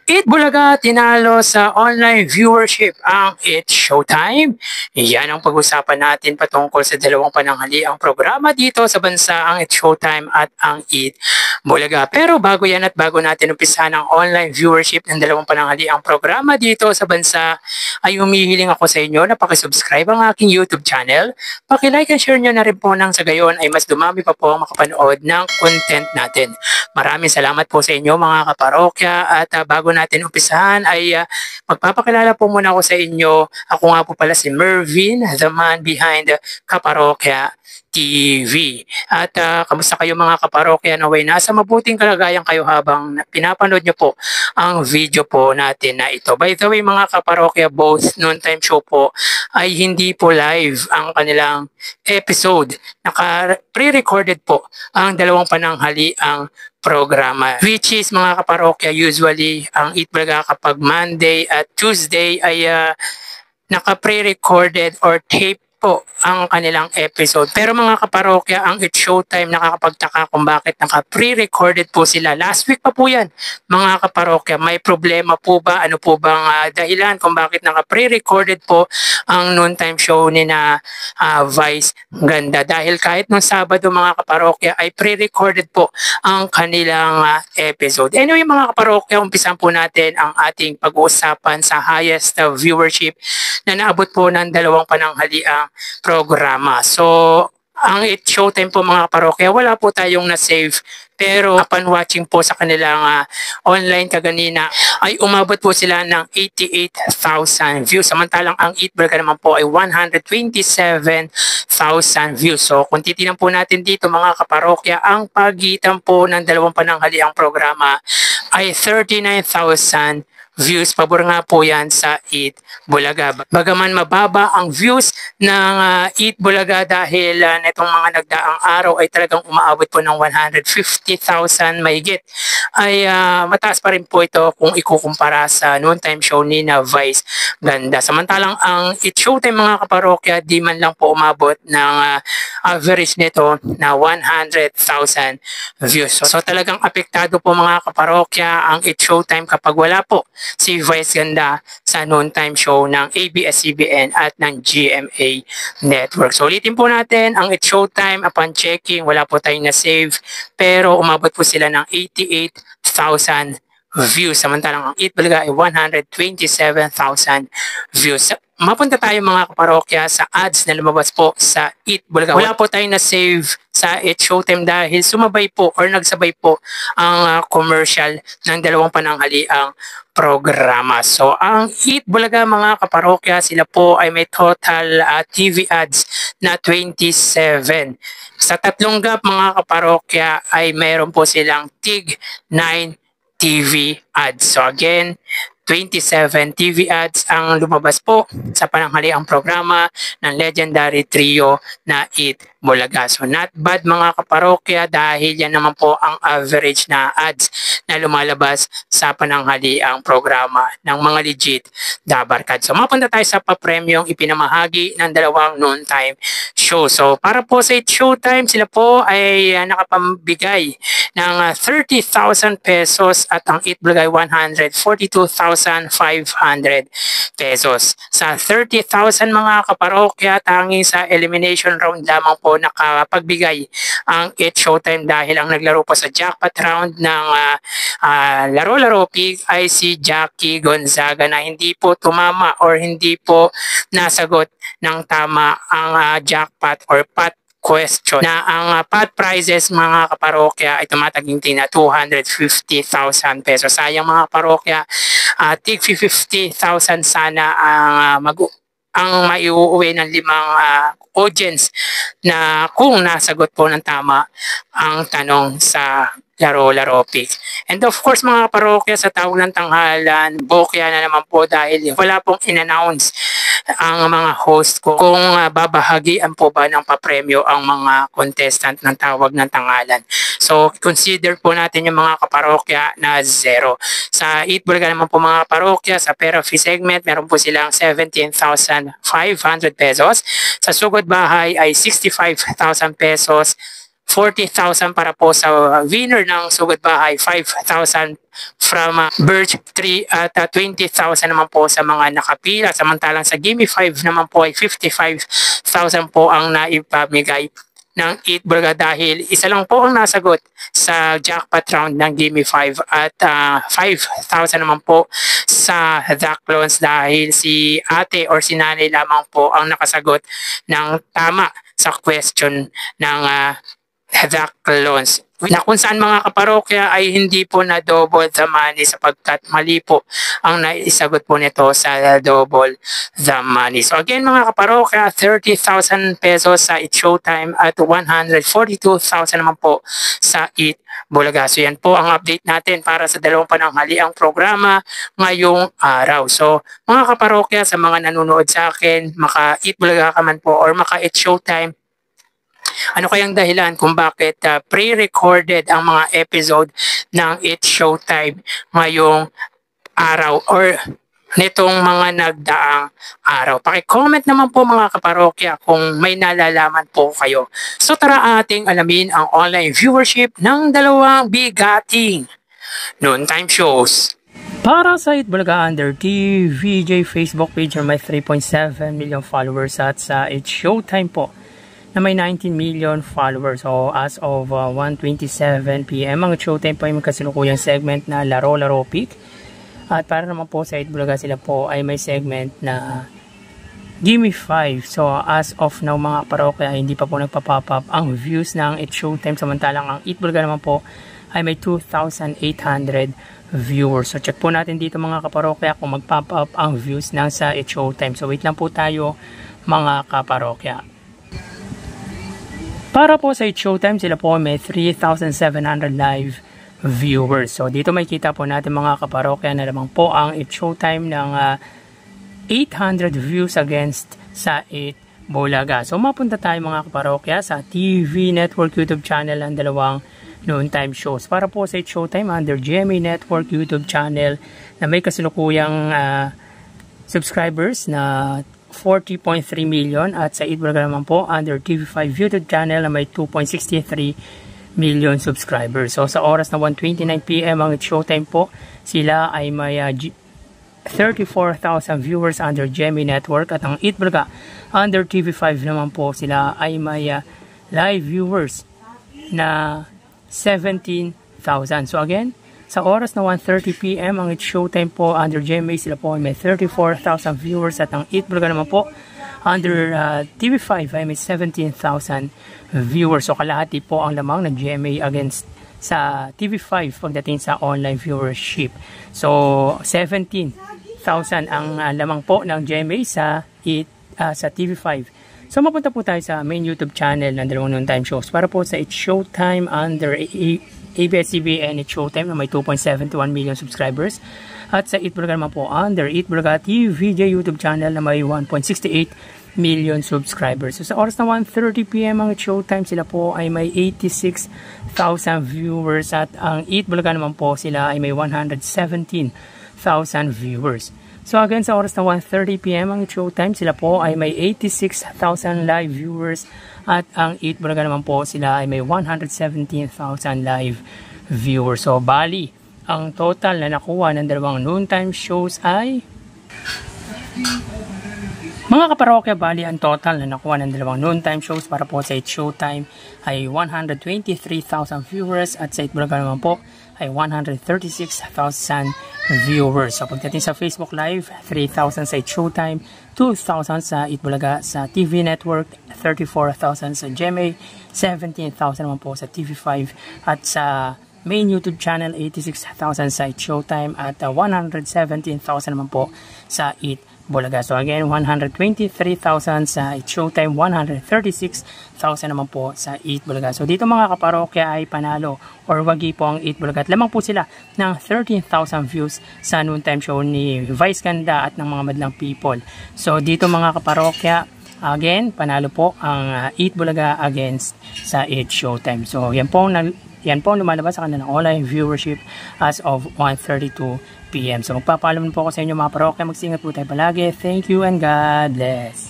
Eat Bulaga tinalo sa online viewership ang It's Showtime. Yan ang pag-usapan natin patungkol sa dalawang pananghaliang programa dito sa bansa, ang It's Showtime at ang Eat Bulaga. Pero bago yan at bago natin umpisahan ang online viewership ng dalawang pananghaliang programa dito sa bansa, ay humihiling ako sa inyo na pakisubscribe ang aking YouTube channel. Paki-like and share nyo na rin po nang sa gayon ay mas dumami pa po ang makapanood ng content natin. Maraming salamat po sa inyo mga kaparokya at bago natin umpisahan ay magpapakilala po muna ako sa inyo. Ako nga po pala si Mervin, the man behind Kaparokya TV. At kamusta kayo mga kaparokya, naway nasa mabuting kalagayan kayo habang pinapanood nyo po ang video po natin na ito. By the way mga kaparokya, both noontime show po ay hindi po live ang kanilang episode. Pre-recorded po ang dalawang pananghali ang programa, which is mga kaparokya, usually ang Eat Bulaga kapag Monday at Tuesday ay naka-pre-recorded or tape po ang kanilang episode. Pero mga kaparokya, ang It's Showtime nakakapagtaka kung bakit naka-pre-recorded po sila. Last week pa po yan, mga kaparokya. May problema po ba? Ano po bang dahilan kung bakit naka-pre-recorded po ang noontime show ni na Vice Ganda? Dahil kahit nung Sabado mga kaparokya ay pre-recorded po ang kanilang episode. Anyway mga kaparokya, umpisan po natin ang ating pag-uusapan sa highest viewership na naabot po ng dalawang pananghaliang programa. So, ang It's Showtime po mga parokya, wala po tayong na-save. Pero upon watching po sa kanilang online kaganina, ay umabot po sila ng 88,000 views. Samantalang ang Eat Bulaga naman po ay 127,000 views. So kung titignan po natin dito mga kaparokya, ang pagitan po ng dalawang pananghaliang programa ay 39,000 views. Pabor nga po yan sa Eat Bulaga. Bagaman mababa ang views ng Eat Bulaga dahil netong mga nagdaang araw ay talagang umaabot po ng 150,000 mahigit, ay mataas pa rin po ito kung ikukumpara sa noontime show ni na Vice Ganda. Samantalang ang It's Showtime mga kaparokya, di man lang po umabot ng average nito na 100,000 views. So talagang apektado po mga kaparokya ang It's Showtime kapag wala po si Vice Ganda sa noontime show ng ABS-CBN at ng GMA Network. So ulitin po natin, ang It's Showtime, upon checking, wala po tayong na-save, pero umabot po sila ng 88,000 views. Samantalang ang Eat Bulaga ay 127,000 views. Mapunta tayo mga kaparokya sa ads na lumabas po sa Eat Bulaga. Wala po tayong na-save sa It's Showtime dahil sumabay po or nagsabay po ang commercial ng dalawang pananghaliang programa. So ang Eat Bulaga mga kaparokya, sila po ay may total TV ads na 27. Sa tatlong gap mga kaparokya ay mayroon po silang tig 9 TV ads. So again, 27 TV ads ang lumabas po sa pananghaliang programa ng legendary trio na Eat Bulaga. So not bad mga kaparokya dahil yan naman po ang average na ads na lumalabas sa pananghaliang programa ng mga legit dabarkad. So mapunta tayo sa pa-premium ipinamahagi ng dalawang noontime show. So para po sa It's Showtime, sila po ay nakapambigay ng 30,000 pesos at ang Eat Bulaga ay 142,500 pesos. Sa 30,000 mga kaparokya, tanging sa elimination round lamang po nakapagbigay ang It's Showtime dahil ang naglaro po sa jackpot round ng Laro-Laro Pig ay si Jackie Gonzaga na hindi po tumama or hindi po nasagot ng tama ang jackpot or pot question na ang pot prizes mga kaparokya ay tumataginting na 250,000 pesos. Sayang mga parokya, tig 50,000 sana ang maiuuwi ng limang audience na kung nasagot po ng tama ang tanong sa Laro-Laro Pig. And of course mga parokya, sa tawag ng tanghalan, bokya na naman po dahil wala pong in-announce ang mga host ko kung babahagian po ba ng papremyo ang mga contestant ng tawag ng tanghalan. So consider po natin yung mga kaparokya na 0. Sa Eat Bulaga naman po mga parokya, sa pera fee segment, meron po silang 17,500 pesos. Sa sugod bahay ay 65,000 pesos. 40,000 para po sa winner ng Sugod Bahay, 5,000 from Birch 3 at 20,000 naman po sa mga nakapila. Samantalang sa Gimme 5 naman po ay 55,000 po ang naipamigay ng Eat Bulaga dahil isa lang po ang nasagot sa jackpot round ng Gimme 5 at 5,000 naman po sa The Clones dahil si ate or si nanay lamang po ang nakasagot ng tama sa question ng The Clones, na kung saan mga kaparokya ay hindi po na double the money sapagkat mali po ang naisagot po nito sa double the money. So again mga kaparokya, 30,000 pesos sa Eat Showtime at 142,000 naman po sa Eat Bulaga. So yan po ang update natin para sa dalawang pananghaliang programa ngayong araw. So mga kaparokya, sa mga nanonood sa akin, maka-Eat Bulaga ka man po or maka-Eat Showtime, ano kayang dahilan kung bakit pre-recorded ang mga episode ng It's Showtime ngayong araw or nitong mga nagdaang araw? Paki-comment naman po mga kaparokya kung may nalalaman po kayo. So tara ating alamin ang online viewership ng dalawang bigating noontime shows. Para sa Eat Bulaga Under TVJ Facebook page na may 3.7 million followers at sa It's Showtime po na may 19 million followers. So as of 1:27 PM ang Showtime po ay may kasalukuyang segment na Laro Pick. At para naman po sa Eat Bulaga, sila po ay may segment na Gimme 5. So as of now mga parokya, hindi pa po nagpa-pop up ang views ng It's Showtime, samantalang ang Eat Bulaga naman po ay may 2,800 viewers. So check po natin dito mga kaparokya kung mag-pop up ang views ng sa It's Showtime. So wait lang po tayo mga kaparokya. Para po sa It's Showtime, sila po may 3,700 live viewers. So dito may kita po natin mga kaparokya na lamang po ang It's Showtime ng 800 views against sa Eat Bulaga. So mapunta tayo mga kaparokya sa TV Network YouTube channel ng dalawang noontime shows. Para po sa It's Showtime under GMA Network YouTube channel na may kasalukuyang subscribers na 40.3 million at sa Eat Bulaga naman po under TV5 YouTube channel na may 2.63 million subscribers. So sa oras na 1:29 PM ang It's Showtime po, sila ay may 34,000 viewers under GMA Network at ang Eat Bulaga under TV5 naman po, sila ay may live viewers na 17,000. So again, sa oras na 1:30 PM ang It's Showtime po under GMA, sila po ay may 34,000 viewers at ang Eat Bulaga naman po under TV5 ay may 17,000 viewers. So kalahati po ang lamang ng GMA against sa TV5 pagdating sa online viewership. So 17,000 ang lamang po ng GMA sa TV5. So mapunta po tayo sa main YouTube channel ng dalawang noontime shows. Para po sa It's Showtime under ABS-CBN It's Showtime na may 2.71 million subscribers. At sa Eat Bulaga naman po under Eat Bulaga TVJ YouTube channel na may 1.68 million subscribers. So sa oras na 1:30 PM ang It's Showtime, sila po ay may 86,000 viewers at ang Eat Bulaga naman po, sila ay may 117,000 viewers. So again, sa oras na 1:30 PM ang It's Showtime, sila po ay may 86,000 live viewers at ang Eat Bulaga naman po, sila ay may 117,000 live viewers. So bali, ang total na nakuha ng dalawang noontime shows ay mga kaparokya, bali ang total na nakuha ng dalawang noontime shows para po sa It's Showtime ay 123,000 viewers at sa Eat Bulaga naman po ay 136,000 viewers. So pagdating sa Facebook Live, 3,000 sa It's Showtime, 2,000 sa Eat Bulaga sa TV Network, 34,000 sa GMA, 17,000 naman po sa TV5 at sa main YouTube channel, 86,000 sa It's Showtime at 117,000 naman po sa Eat Bulaga. So again, 123,000 sa It's Showtime, 136,000 naman po sa Eat Bulaga. So dito mga kaparokya ay panalo or wagi po ang Eat Bulaga at lamang po sila ng 13,000 views sa noontime show ni Vice Ganda at ng mga madlang people. So dito mga kaparokya, again, panalo po ang Eat Bulaga against sa It's Showtime. So yan po ang lumalabas sa kanilang online viewership as of 1:32 PM. So magpapaalam po ako sa inyo mga parokya. Magsingat po tayo palagi. Thank you and God bless.